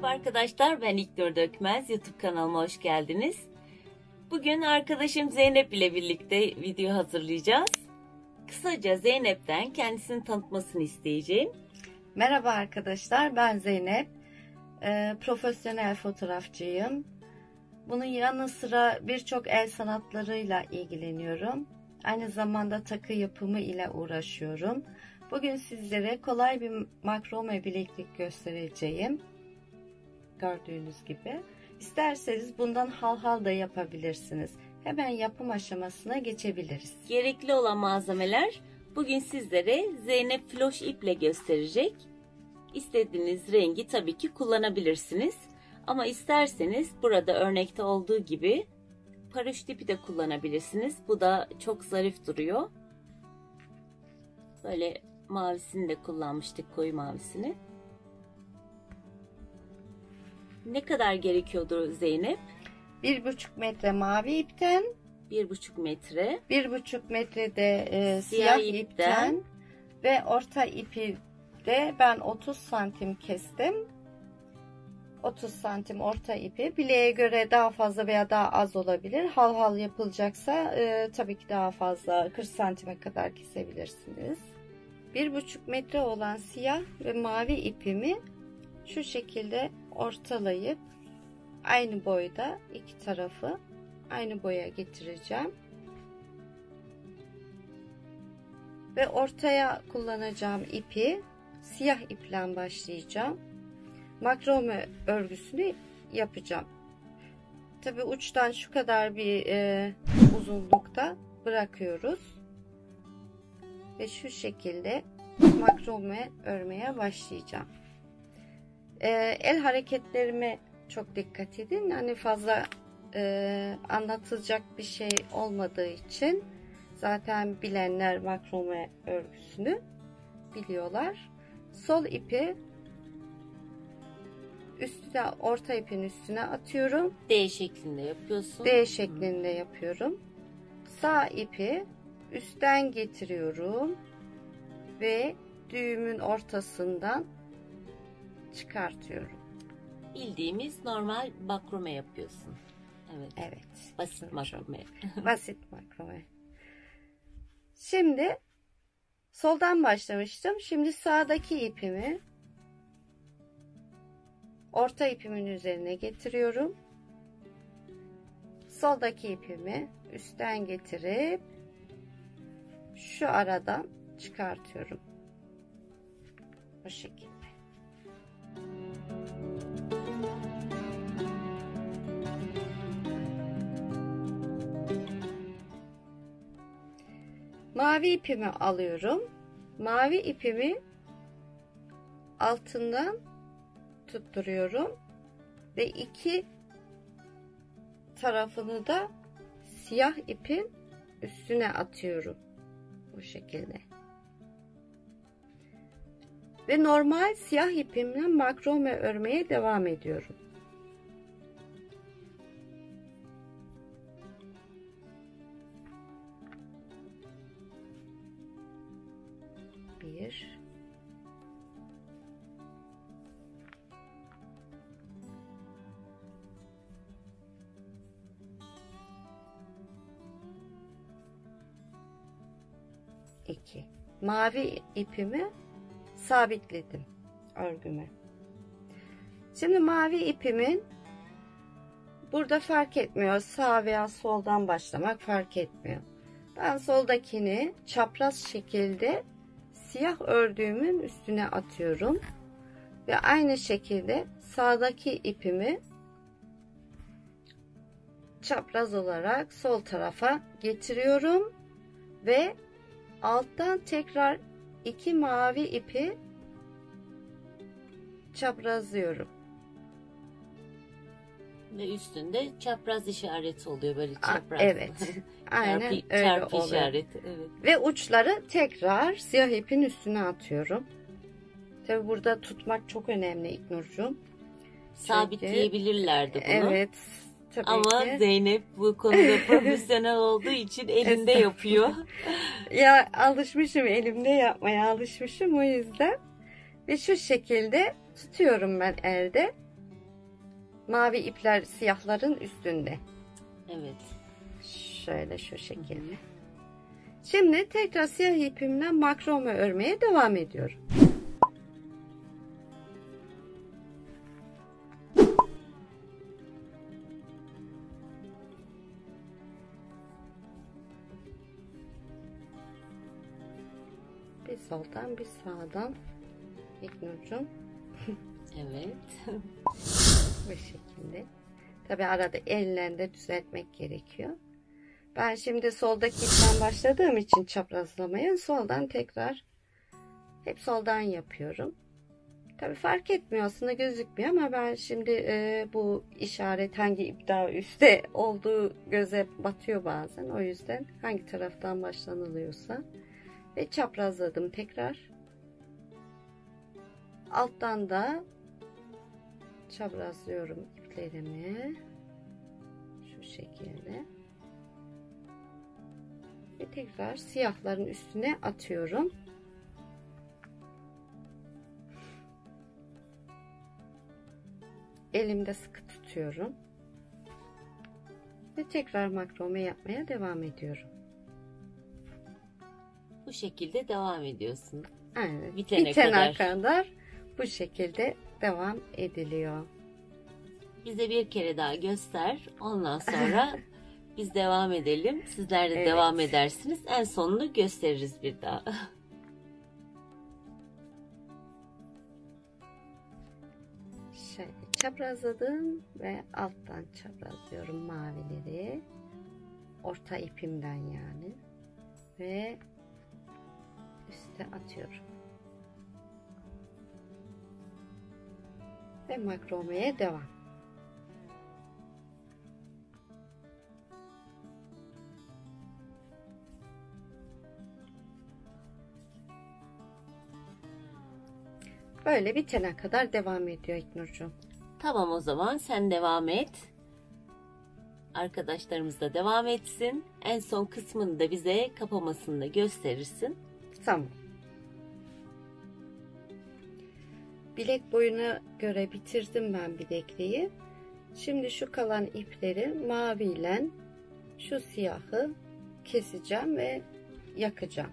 Merhaba arkadaşlar, ben İlknur Dökmez. YouTube kanalıma hoş geldiniz. Bugün arkadaşım Zeynep ile birlikte video hazırlayacağız. Kısaca Zeynep'ten kendisini tanıtmasını isteyeceğim. Merhaba arkadaşlar, ben Zeynep. Profesyonel fotoğrafçıyım. Bunun yanı sıra birçok el sanatlarıyla ilgileniyorum. Aynı zamanda takı yapımı ile uğraşıyorum. Bugün sizlere kolay bir makrome bileklik göstereceğim. Gördüğünüz gibi. İsterseniz bundan halhal da yapabilirsiniz. Hemen yapım aşamasına geçebiliriz. Gerekli olan malzemeler bugün sizlere Zeynep floş iple gösterecek. İstediğiniz rengi tabii ki kullanabilirsiniz. Ama isterseniz burada örnekte olduğu gibi paraşüt ipi de kullanabilirsiniz. Bu da çok zarif duruyor. Böyle mavisini de kullanmıştık, koyu mavisini. Ne kadar gerekiyordu Zeynep? 1,5 metre mavi ipten, 1,5 metre. 1,5 metre de siyah ipten ve orta ipi de ben 30 santim kestim. 30 santim orta ipi. Bileğe göre daha fazla veya daha az olabilir. Halhal yapılacaksa tabii ki daha fazla 40 santime kadar kesebilirsiniz. 1,5 metre olan siyah ve mavi ipimi şu şekilde ortalayıp aynı boyda iki tarafı aynı boya getireceğim. Ve ortaya kullanacağım ipi siyah iple başlayacağım. Makrome örgüsünü yapacağım. Tabi uçtan şu kadar bir uzunlukta bırakıyoruz. Ve şu şekilde makrome örmeye başlayacağım. El hareketlerime çok dikkat edin. Hani fazla anlatılacak bir şey olmadığı için zaten bilenler makrome örgüsünü biliyorlar. Sol ipi üstüne, orta ipin üstüne atıyorum. D şeklinde yapıyorsun. D şeklinde yapıyorum. Sağ ipi üstten getiriyorum ve düğümün ortasından çıkartıyorum. Bildiğimiz normal makrome yapıyorsun. Evet. Evet. Basit makrome. Basit makrome. Şimdi soldan başlamıştım. Şimdi sağdaki ipimi orta ipimin üzerine getiriyorum. Soldaki ipimi üstten getirip şu aradan çıkartıyorum. Bu şekilde. Mavi ipimi alıyorum. Mavi ipimi altından tutturuyorum ve iki tarafını da siyah ipin üstüne atıyorum. Bu şekilde. Ve normal siyah ipimle makrome örmeye devam ediyorum. Bir, iki. Mavi ipimi sabitledim örgüme. Şimdi mavi ipimin burada fark etmiyor, sağ veya soldan başlamak fark etmiyor. Ben soldakini çapraz şekilde siyah ördüğümün üstüne atıyorum ve aynı şekilde sağdaki ipimi çapraz olarak sol tarafa getiriyorum ve alttan tekrar iki mavi ipi çaprazlıyorum. Ve üstünde çapraz işareti oluyor, böyle çapraz. Evet. Aynen öyle çarpı oluyor. işareti. Evet. Ve uçları tekrar siyah ipin üstüne atıyorum. Tabi burada tutmak çok önemli İlknurcuğum. Sabitleyebilirlerdi bunu. Evet. Tabii ama ki. Zeynep bu konuda profesyonel olduğu için elinde yapıyor. Ya alışmışım, elimde yapmaya alışmışım o yüzden. Ve şu şekilde tutuyorum ben elde. mavi ipler siyahların üstünde. Evet. Şöyle şu şekilde. Şimdi tekrar siyah ipimle makrome örmeye devam ediyorum. Bir soldan bir sağdan İlknurcuğum. Evet. Bu şekilde. Tabi arada ellerinde düzeltmek gerekiyor. Ben şimdi soldaki ipten başladığım için çaprazlamaya soldan tekrar hep soldan yapıyorum. Tabi fark etmiyor aslında, gözükmüyor ama ben şimdi bu işaret hangi ip daha üstte olduğu göze batıyor bazen. O yüzden hangi taraftan başlanılıyorsa ve çaprazladım tekrar. Alttan da çaprazlıyorum iplerimi şu şekilde ve tekrar siyahların üstüne atıyorum. Elimde sıkı tutuyorum ve tekrar makrome yapmaya devam ediyorum. Bu şekilde devam ediyorsun. Aynen. Bitene kadar bu şekilde devam ediliyor. Bize bir kere daha göster. Ondan sonra biz devam edelim. Sizler de Evet. devam edersiniz. En sonunu gösteririz bir daha. Şöyle çaprazladım ve alttan çaprazlıyorum mavileri. Orta ipimden yani. Ve üste atıyorum. Ve makromeye devam. Böyle bitene kadar devam ediyor İlknurcuğum. Tamam, o zaman sen devam et. Arkadaşlarımız da devam etsin. En son kısmını da bize kapamasını da gösterirsin. Tamam. Bilek boyuna göre bitirdim ben bilekliği. Şimdi şu kalan ipleri maviyle şu siyahı keseceğim ve yakacağım.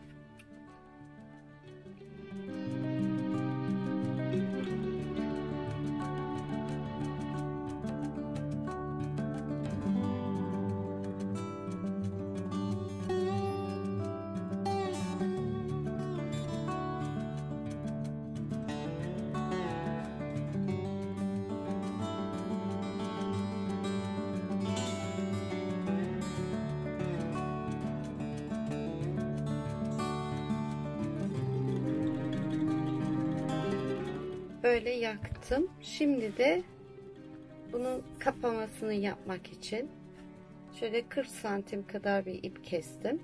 Böyle yaktım. Şimdi de bunun kapamasını yapmak için şöyle 40 santim kadar bir ip kestim.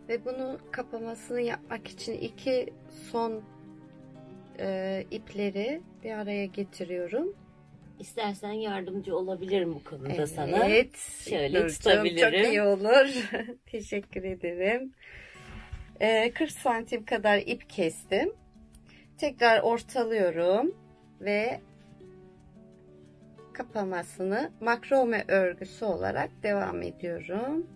Ve bunu kapamasını yapmak için iki son ipleri bir araya getiriyorum. İstersen yardımcı olabilirim bu konuda sana. Evet. Şöyle Nurcuğum, tutabilirim. çok iyi olur. Teşekkür ederim. 40 santim kadar ip kestim. Tekrar ortalıyorum ve kapamasını makrome örgüsü olarak devam ediyorum.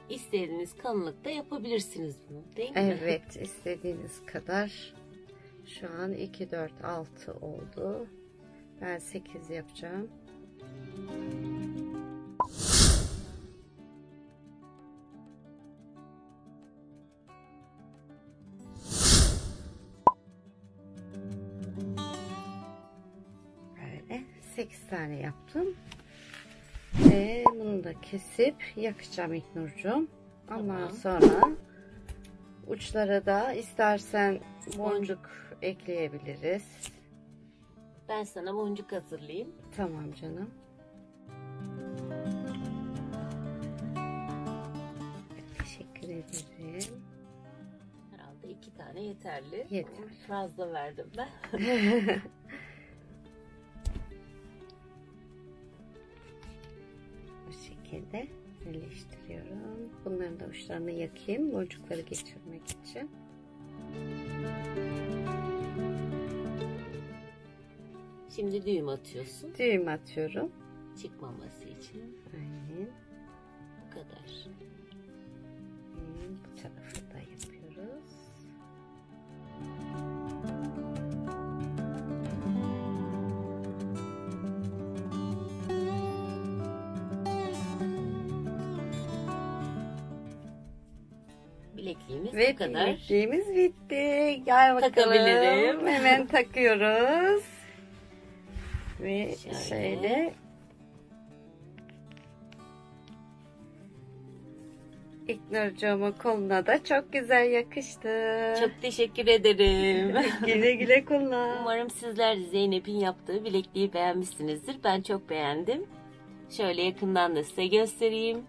İstediğiniz kalınlıkta yapabilirsiniz bunu, değil mi? Evet, istediğiniz kadar. Şu an 2, 4, 6 oldu. Ben 8 yapacağım. Böyle 8 tane yaptım. Ve bunu da kesip yakacağım İlknurcuğum. Ondan Tamam. sonra Uçlara da istersen boncuk ekleyebiliriz. Ben sana boncuk hazırlayayım. Tamam canım. Teşekkür ederim. Herhalde 2 tane yeterli. Yeter. Fazla verdim ben. Bu şekilde birleştiriyorum. Bunların da uçlarını yakayım. Boncukları geçirmek için. Şimdi düğüm atıyorsun. Düğüm atıyorum. Çıkmaması için. Aynen. Bu kadar. Bu tarafı da yapıyoruz. Bilekliğimiz Ve bu kadar. bilekliğimiz bitti. Gel bakalım. Takabilirim. Hemen takıyoruz. Ve şöyle İknurcuğumun koluna da çok güzel yakıştı. Çok teşekkür ederim. Güle güle kullan. Umarım sizler de Zeynep'in yaptığı bilekliği beğenmişsinizdir. Ben çok beğendim. Şöyle yakından da size göstereyim.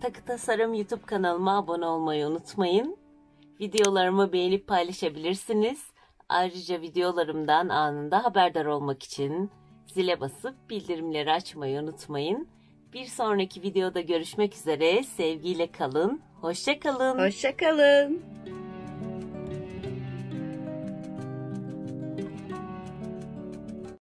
Takı Tasarım YouTube kanalıma abone olmayı unutmayın. Videolarımı beğenip paylaşabilirsiniz. Ayrıca videolarımdan anında haberdar olmak için zile basıp bildirimleri açmayı unutmayın. Bir sonraki videoda görüşmek üzere. Sevgiyle kalın. Hoşça kalın. Hoşça kalın.